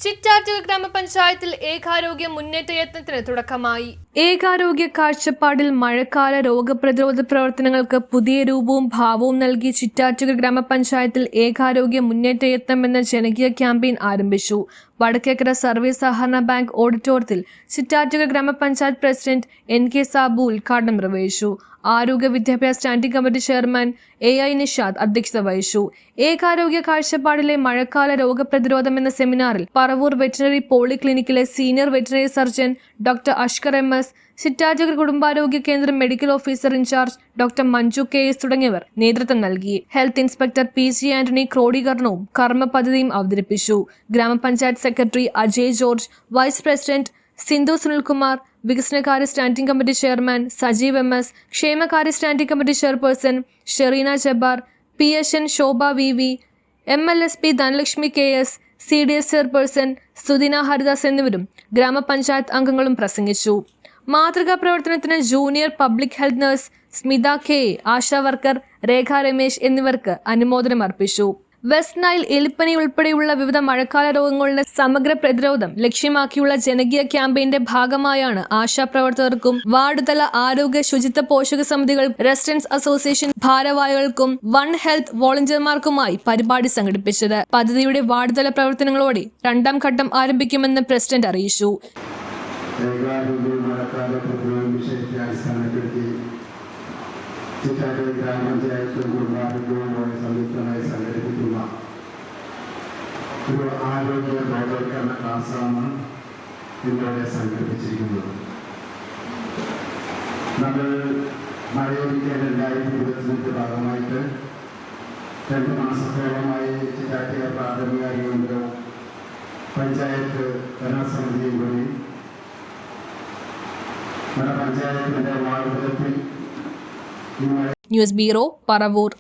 ചിറ്റാറ്റുകര ഗ്രാമപഞ്ചായത്തിൽ ഏകാരോഗ്യ മുന്നേറ്റ യത്നത്തിന് തുടക്കമായി. ഏകാരോഗ്യ കാഴ്ചപ്പാടിൽ മഴക്കാല രോഗപ്രതിരോധ പ്രവർത്തനങ്ങൾക്ക് പുതിയ രൂപവും ഭാവവും നൽകി ചിറ്റാറ്റുകര ഗ്രാമപഞ്ചായത്തിൽ ഏകാരോഗ്യ മുന്നേറ്റ യത്നം എന്ന ജനകീയ ക്യാമ്പയിൻ ആരംഭിച്ചു. വടക്കേക്കര സർവീസ് സഹകരണ ബാങ്ക് ഓഡിറ്റോറിയത്തിൽ ചിറ്റാറ്റുകര ഗ്രാമപഞ്ചായത്ത് പ്രസിഡന്റ് NK സാബു ഉദ്ഘാടനം നിർവഹിച്ചു. ആരോഗ്യ വിദ്യാഭ്യാസ standing committee chairman AI Nishad അധ്യക്ഷത വഹിച്ചു. ഏകാരോഗ്യ കാഴ്ചപ്പാടിലെ മഴക്കാല രോഗപ്രതിരോധം എന്ന സെമിനാറിൽ പറവൂർ വെറ്റിനറി പോളിക്ലിനിക്കിലെ senior veterinary surgeon doctor Ashkar MS, Chittattukara കുടുംബാരോഗ്യ കേന്ദ്രം medical officer in charge doctor Manju KS തുടങ്ങിയവർ നേതൃത്വം നൽകി. ഹെൽത്ത് ഇൻസ്പെക്ടർ PG ആന്റണി ക്രോഡീകരണവും കർമ്മ പദ്ധതിയും അവതരിപ്പിച്ചു. ഗ്രാമപഞ്ചായത്ത് secretary Ajay George, vice president Sindhu Sunilkumar, വികസനകാര്യ standing committee chairman Sajeev MS, ക്ഷേമകാര്യ standing committee chairperson Sherina Jabbar, PSN Shobha VV, MLSP Dhanlaxmi KS, CDS chairperson Sudina Haridas എന്നിവരും ഗ്രാമപഞ്ചായത്ത് അംഗങ്ങളും പ്രസംഗിച്ചു. മാതൃകാ പ്രവർത്തനത്തിന് junior public health nurse Smitha KA, Asha worker Rekha Ramesh എന്നിവർക്ക് അനുമോദനം അർപ്പിച്ചു. വെസ്റ്റ് നൈൽ, എലിപ്പനി ഉൾപ്പെടെയുള്ള വിവിധ മഴക്കാല രോഗങ്ങളുടെ സമഗ്ര പ്രതിരോധം ലക്ഷ്യമാക്കിയുള്ള ജനകീയ ക്യാമ്പയിന്റെ ഭാഗമായാണ് ആശാപ്രവർത്തകർക്കും വാർഡ് തല ആരോഗ്യ ശുചിത്വ പോഷക സമിതികൾ, റെസിഡൻസ് അസോസിയേഷൻ ഭാരവാഹികൾക്കും വൺ ഹെൽത്ത് വോളണ്ടിയർമാർക്കുമായി പരിപാടി സംഘടിപ്പിച്ചത്. പദ്ധതിയുടെ വാർഡ് തല പ്രവർത്തനങ്ങളോടെ രണ്ടാം ഘട്ടം ആരംഭിക്കുമെന്ന് പ്രസിഡന്റ് അറിയിച്ചു. ചിറ്റാറ്റുകര ഗ്രാമപഞ്ചായത്ത് കുടുംബാരോഗ്യവുമായി സംയുക്തമായി സംഘടിപ്പിക്കുന്ന ഒരു ആരോഗ്യ ബോധവൽക്കരണ ക്ലാസ്സാണ് ഇന്നിവിടെ സംഘടിപ്പിച്ചിരിക്കുന്നത്. നമ്മൾ മഴയൊരുക്കിയ 2025 ഭാഗമായിട്ട് 2 മാസത്തോളമായി ചിറ്റാറ്റുകര പ്രാഥമിക ആരോഗ്യ പഞ്ചായത്ത് ഭരണസമിതിയും കൂടി നമ്മുടെ പഞ്ചായത്തിന്റെ വാർഡ് തലത്തിൽ ന്യൂസ് ബ്യൂറോ, പറവൂർ.